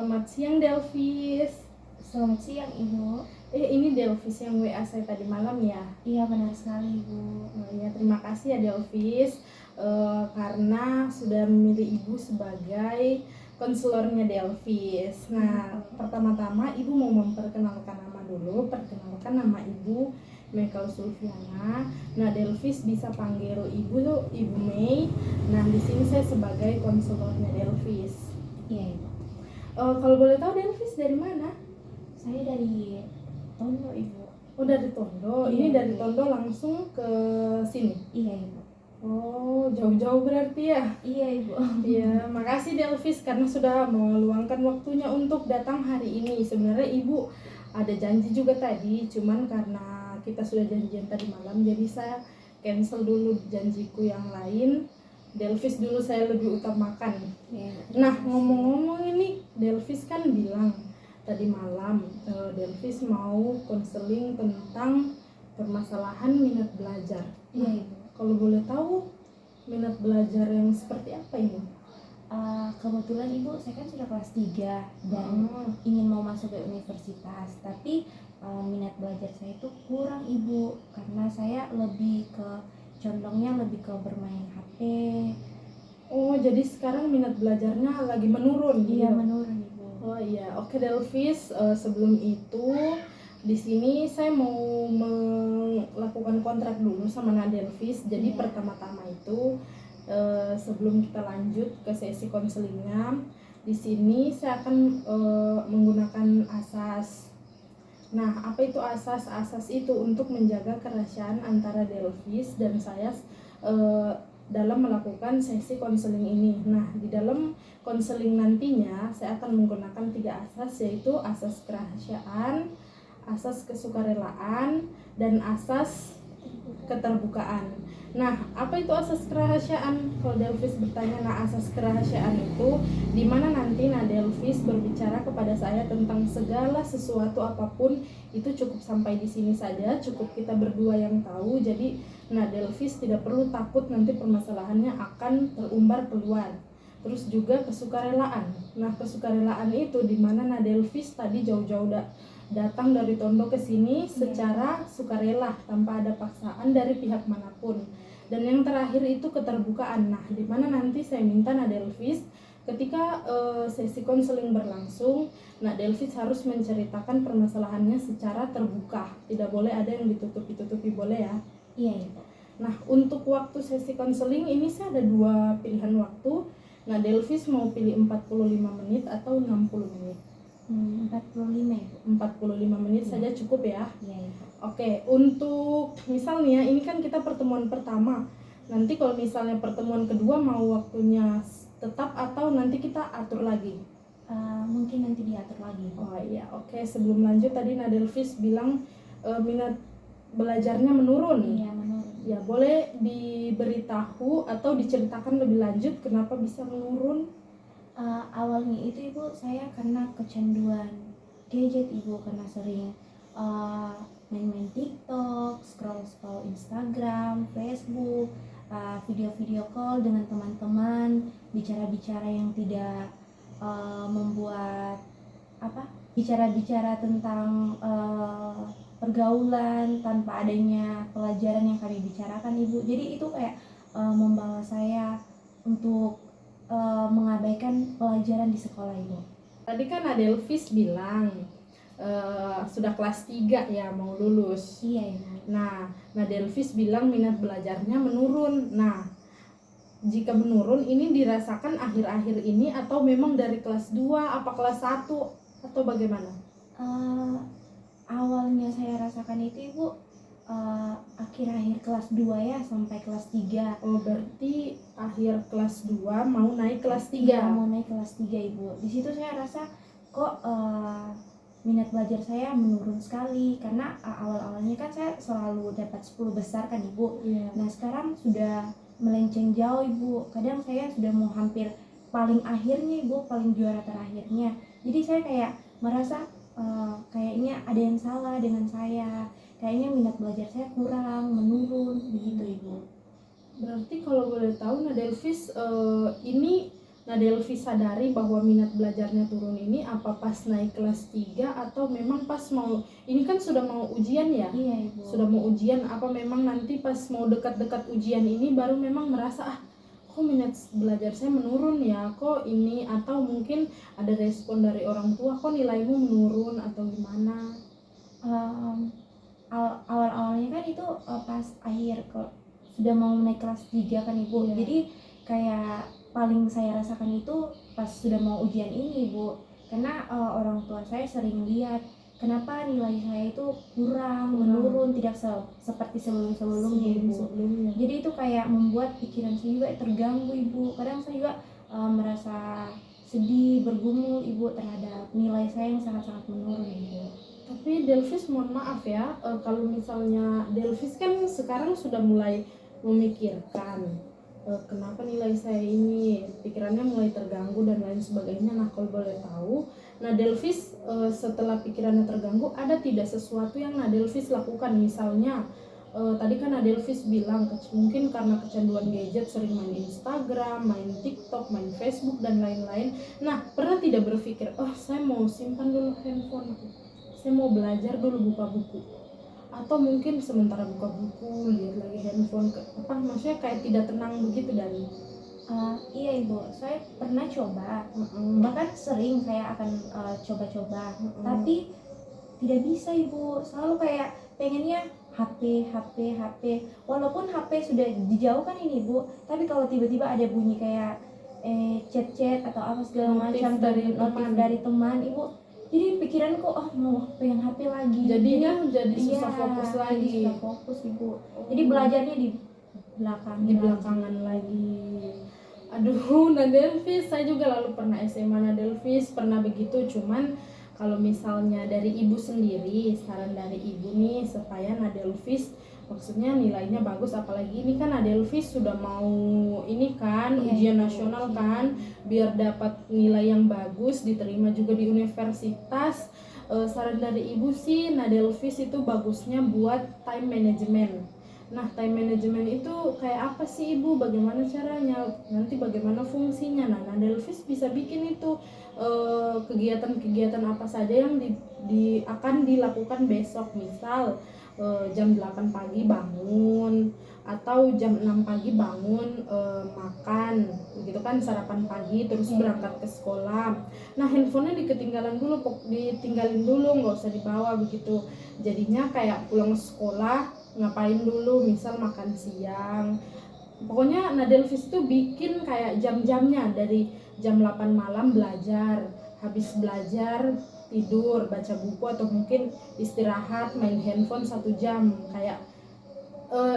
Selamat siang Delvis. Selamat siang Ibu. Ini Delvis yang WA saya tadi malam ya? Iya benar sekali Ibu. Oh, ya, terima kasih ya Delvis karena sudah memilih Ibu sebagai konselornya Delvis. Nah, pertama-tama Ibu mau memperkenalkan nama dulu. Perkenalkan, nama Ibu Michael Sulfiana. Nah, Delvis bisa panggil Ibu Mei. Nah, di sini saya sebagai konselornya Delvis. Iya Ibu. Kalau boleh tahu Delvis dari mana? Saya dari Tondo Ibu. Oh, dari Tondo. Ini dari Tondo langsung ke sini? Iya Ibu. Oh, jauh-jauh berarti ya? Iya Ibu. Iya, makasih Delvis karena sudah meluangkan waktunya untuk datang hari ini. Sebenarnya Ibu ada janji juga tadi, cuman karena kita sudah janjian tadi malam, jadi saya cancel dulu janjiku yang lain. Delvis dulu saya lebih utamakan. Iya, Nah, ngomong-ngomong ini, Delvis kan bilang tadi malam Delvis mau konseling tentang permasalahan minat belajar. Iya Ibu. Kalau boleh tahu minat belajar yang seperti apa ini? Kebetulan Ibu, saya kan sudah kelas 3 dan ingin mau masuk ke universitas, tapi minat belajar saya itu kurang Ibu, karena saya condongnya lebih ke bermain HP. Oh, jadi sekarang minat belajarnya lagi menurun? Iya, gitu? menurun Ibu. Oh iya, oke Delvis. Sebelum itu di sini saya mau melakukan kontrak dulu sama Delvis. Jadi pertama-tama itu sebelum kita lanjut ke sesi konselingnya, di sini saya akan menggunakan asas. Nah, apa itu asas? Asas itu untuk menjaga kerahasiaan antara Delvis dan saya dalam melakukan sesi konseling ini. Nah, di dalam konseling nantinya saya akan menggunakan 3 asas, yaitu asas kerahasiaan, asas kesukarelaan, dan asas keterbukaan. Nah, apa itu asas kerahasiaan? Kalau Delvis bertanya, nah asas kerahasiaan itu dimana nanti Delvis berbicara kepada saya tentang segala sesuatu apapun, itu cukup sampai di sini saja, cukup kita berdua yang tahu. Jadi Delvis tidak perlu takut nanti permasalahannya akan terumbar keluar. Terus juga kesukarelaan. Nah, kesukarelaan itu dimana Delvis tadi jauh-jauh datang dari Tondo ke sini secara sukarela tanpa ada paksaan dari pihak manapun. Dan yang terakhir itu keterbukaan. Nah, di mana nanti saya minta Delvis ketika sesi konseling berlangsung, Delvis harus menceritakan permasalahannya secara terbuka. Tidak boleh ada yang ditutupi-tutupi, boleh ya? Iya Ibu. Nah, untuk waktu sesi konseling ini saya ada 2 pilihan waktu. Delvis mau pilih 45 menit atau 60 menit? 45 Ibu. 45 menit saja cukup ya? Iya Ibu. Oke, untuk misalnya ini kan kita pertemuan pertama. Nanti kalau misalnya pertemuan kedua mau waktunya tetap atau nanti kita atur lagi? Mungkin nanti diatur lagi. Oh iya, oke. Sebelum lanjut tadi Delvis bilang minat belajarnya menurun. Iya, menurun. Ya, boleh diberitahu atau diceritakan lebih lanjut kenapa bisa menurun? Awalnya itu Ibu, saya karena kecanduan gadget Ibu, karena sering main-main TikTok, scroll Instagram, Facebook, video-video call dengan teman-teman, bicara-bicara yang tidak membuat bicara-bicara tentang pergaulan tanpa adanya pelajaran yang kami bicarakan Ibu. Jadi itu kayak membawa saya untuk mengabaikan pelajaran di sekolah Ibu. Tadi kan Delvis bilang sudah kelas 3 ya, mau lulus. Iya Ibu. Nah Delvis bilang minat belajarnya menurun. Nah, jika menurun ini dirasakan akhir-akhir ini atau memang dari kelas 2, apa kelas 1 atau bagaimana? Awalnya saya rasakan itu Ibu akhir-akhir kelas 2 ya, sampai kelas 3. Oh, berarti akhir kelas 2 mau naik kelas 3? Iya, mau naik kelas 3 Ibu. Di situ saya rasa kok minat belajar saya menurun sekali, karena awal-awalnya kan saya selalu dapat 10 besar kan Ibu. Iya. Nah, sekarang sudah melenceng jauh Ibu. Kadang saya sudah mau hampir paling akhirnya Ibu, paling juara terakhirnya. Jadi saya kayak merasa kayaknya ada yang salah dengan saya. Kayaknya minat belajar saya kurang, menurun, begitu Ibu. Berarti kalau boleh tahu Delvis ini Nadelvi sadari bahwa minat belajarnya turun ini apa pas naik kelas 3 atau memang pas mau, ini kan sudah mau ujian ya? Iya Ibu. Sudah mau ujian, apa memang nanti pas mau dekat-dekat ujian ini baru memang merasa kok minat belajar saya menurun ya, kok ini, atau mungkin ada respon dari orang tua, kok nilaimu menurun atau gimana? Awal-awalnya kan itu pas akhir sudah mau naik kelas 3 kan Ibu. Iya. Jadi kayak paling saya rasakan itu pas sudah mau ujian ini Ibu. Karena orang tua saya sering lihat kenapa nilai saya itu kurang, menurun, tidak seperti sebelum-sebelumnya Ibu. Sebelumnya. Jadi itu kayak membuat pikiran saya juga terganggu Ibu. Kadang saya juga merasa sedih, bergumul Ibu terhadap nilai saya yang sangat-sangat menurun Ibu. Tapi Delvis mohon maaf ya, kalau misalnya Delvis kan sekarang sudah mulai memikirkan kenapa nilai saya ini, pikirannya mulai terganggu dan lain sebagainya. Nah kalau boleh tahu, nah Delvis setelah pikirannya terganggu, ada tidak sesuatu yang Delvis lakukan? Misalnya tadi kan Delvis bilang mungkin karena kecanduan gadget, sering main Instagram, main TikTok, main Facebook dan lain-lain. Nah pernah tidak berpikir, saya mau simpan dulu handphone, saya mau belajar dulu, buka buku, atau mungkin sementara buka buku lihat lagi handphone, maksudnya kayak tidak tenang begitu dari? Iya Ibu, saya pernah coba, bahkan sering saya akan coba-coba, tapi tidak bisa Ibu, selalu kayak pengennya HP, walaupun HP sudah dijauhkan ini Ibu, tapi kalau tiba-tiba ada bunyi kayak chat atau apa segala Notif macam dari dari teman Ibu, jadi pikiranku mau pegang HP lagi, jadi susah iya, fokus lagi. susah fokus Ibu. Jadi belajarnya di belakangan lagi. Aduh, Nadelvis, saya juga lalu pernah SMA Nadelvis, pernah begitu. Cuman kalau misalnya dari ibu sendiri, saran dari ibu nih supaya Nadelvis maksudnya nilainya bagus, apalagi ini kan Nadelvis sudah mau ini kan, Iya, ujian Ibu. nasional kan, biar dapat nilai yang bagus, diterima juga di universitas. Saran dari ibu sih Nadelvis itu bagusnya buat time management. Nah, time management itu kayak apa sih Ibu? Bagaimana caranya? Nanti bagaimana fungsinya? Nah, Nadelvis bisa bikin itu kegiatan-kegiatan apa saja yang akan dilakukan besok. Misal jam 8 pagi bangun, atau jam 6 pagi bangun, makan begitu kan, sarapan pagi, terus berangkat ke sekolah. Nah handphonenya ditinggalin dulu, nggak usah dibawa begitu. Jadinya kayak pulang sekolah ngapain dulu, misal makan siang. Pokoknya Nadelvis itu bikin kayak jam-jamnya, dari jam 8 malam belajar, habis belajar tidur, baca buku, atau mungkin istirahat main handphone 1 jam. Kayak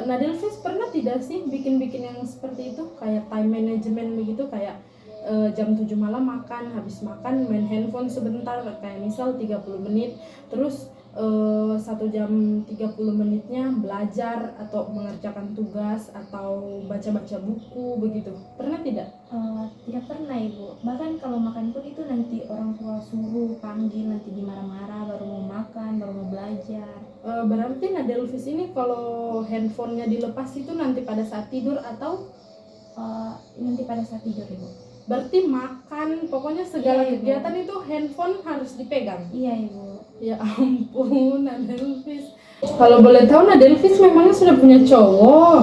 Nadelvis pernah tidak sih bikin-bikin yang seperti itu, kayak time management begitu, kayak jam 7 malam makan, habis makan main handphone sebentar, kayak misal 30 menit, terus 1 jam 30 menitnya belajar atau mengerjakan tugas atau baca-baca buku begitu. Pernah tidak? Tidak pernah Ibu, bahkan kalau makan pun itu nanti orang tua suruh panggil, nanti dimarah-marah baru mau makan, baru mau belajar. Berarti Nadelvis ini kalau handphonenya dilepas itu nanti pada saat tidur atau nanti pada saat tidur Ibu. Berarti makan, pokoknya segala Iya, Ibu. kegiatan itu handphone harus dipegang. Iya Ibu. Ya ampun, Nadelvis. Kalau boleh tahu Nadelvis memangnya sudah punya cowok?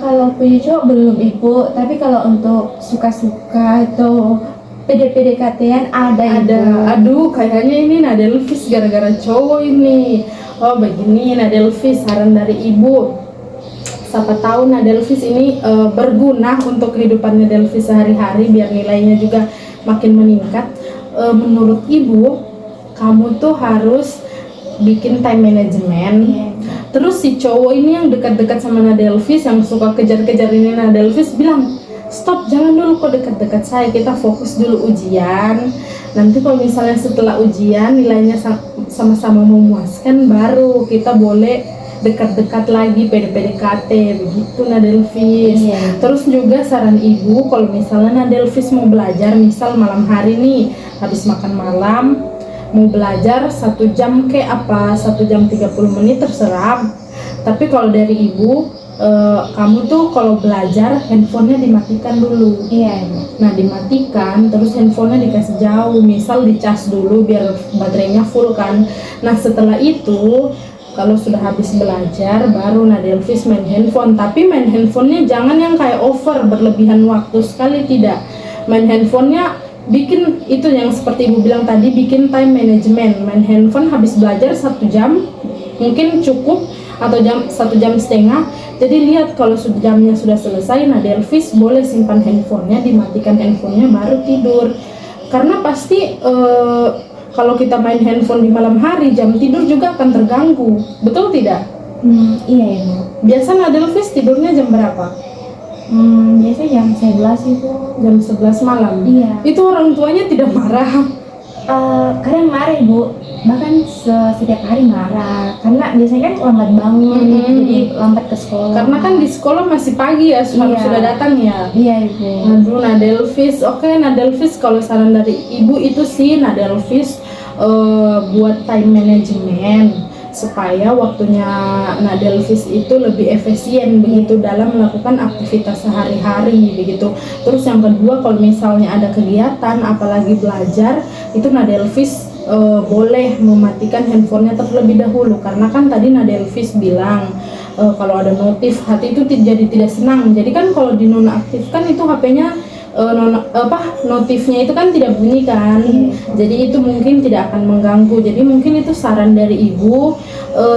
Kalau punya cowok belum Ibu, tapi kalau untuk suka-suka atau PDKT-an ada Ibu. Aduh, kayaknya ini Nadelvis gara-gara cowok ini. Oh begini Nadelvis, saran dari ibu, siapa tahu Nadelvis ini berguna untuk kehidupan Nadelvis sehari-hari, biar nilainya juga makin meningkat. Menurut ibu, kamu tuh harus bikin time management. Terus si cowok ini yang dekat-dekat sama Nadelvis, yang suka kejar-kejar ini Nadelvis, bilang, stop, jangan dulu kok dekat-dekat saya, kita fokus dulu ujian. Nanti kalau misalnya setelah ujian nilainya sama-sama memuaskan, baru kita boleh dekat-dekat lagi, PDKT begitu Nadelvis. Terus juga saran ibu, kalau misalnya Nadelvis mau belajar, misal malam hari nih habis makan malam mau belajar 1 jam 1 jam 30 menit terserah. Tapi kalau dari ibu, kamu tuh kalau belajar handphonenya dimatikan dulu. Iya ibu. Nah dimatikan, terus handphonenya dikasih jauh, misal dicas dulu biar baterainya full kan. Nah setelah itu kalau sudah habis belajar baru Nadelvis main handphone. Tapi main handphonenya jangan yang kayak over berlebihan waktu sekali, tidak. Main handphonenya bikin itu yang seperti ibu bilang tadi, bikin time management. Main handphone habis belajar 1 jam mungkin cukup, atau 1 jam setengah. Jadi lihat kalau jamnya sudah selesai, Nadelvis boleh simpan handphonenya, dimatikan handphonenya baru tidur. Karena pasti kalau kita main handphone di malam hari, jam tidur juga akan terganggu, betul tidak? Iya ya Bu. Biasa Nadelvis tidurnya jam berapa? Biasanya jam 11 itu. Jam 11 malam? Iya. Itu orang tuanya tidak marah? Kadang marah Bu, bahkan setiap hari marah karena biasanya kan lambat bangun, jadi lambat ke sekolah. Karena kan di sekolah masih pagi ya, sudah datang ya. Iya Ibu. Aduh Nadelvis, oke Nadelvis, kalau saran dari ibu itu sih Nadelvis buat time management supaya waktunya Nadelvis itu lebih efisien begitu dalam melakukan aktivitas sehari-hari begitu. Terus yang kedua, kalau misalnya ada kegiatan apalagi belajar, itu Nadelvis boleh mematikan handphonenya terlebih dahulu, karena kan tadi Nadelvis bilang kalau ada notif hati itu jadi tidak senang. Jadi kan kalau dinonaktifkan itu HP-nya notifnya itu kan tidak bunyi kan, jadi itu mungkin tidak akan mengganggu. Jadi mungkin itu saran dari ibu.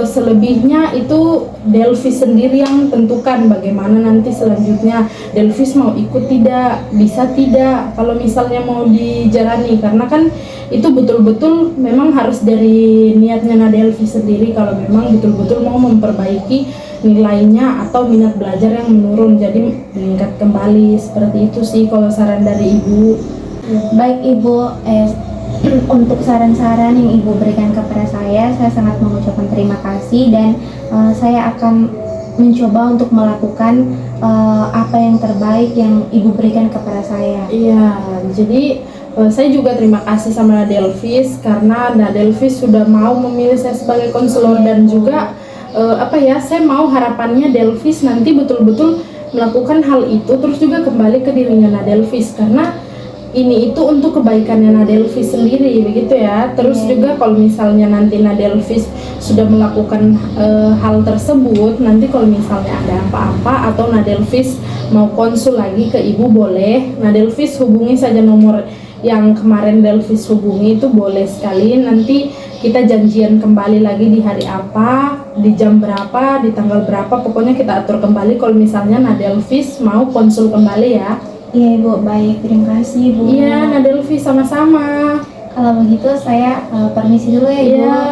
Selebihnya itu Delvis sendiri yang tentukan bagaimana nanti selanjutnya Delvis mau ikut tidak, bisa tidak kalau misalnya mau dijalani, karena kan itu betul-betul memang harus dari niatnya Nadelvis sendiri kalau memang betul-betul mau memperbaiki nilainya atau minat belajar yang menurun, jadi meningkat kembali. Seperti itu sih kalau saran dari ibu. Baik Ibu, untuk saran-saran yang Ibu berikan kepada saya sangat mengucapkan terima kasih, dan saya akan mencoba untuk melakukan apa yang terbaik yang Ibu berikan kepada saya. Iya, jadi saya juga terima kasih sama Nadelvis karena Nadelvis sudah mau memilih saya sebagai konselor, dan juga saya mau harapannya Delvis nanti betul-betul melakukan hal itu terus juga kembali ke dirinya Nadelvis, karena ini itu untuk kebaikannya Nadelvis sendiri begitu ya. Terus juga kalau misalnya nanti Nadelvis sudah melakukan hal tersebut, nanti kalau misalnya ada apa-apa atau Nadelvis mau konsul lagi ke ibu, boleh Nadelvis hubungi saja nomor yang kemarin Delvis hubungi, itu boleh sekali. Nanti kita janjian kembali lagi di hari apa, di jam berapa, di tanggal berapa, pokoknya kita atur kembali kalau misalnya Nadelvis mau konsul kembali ya. Iya Ibu, baik, terima kasih Ibu. Iya Nadelvis, sama-sama. Kalau begitu saya permisi dulu ya Ibu. Iya,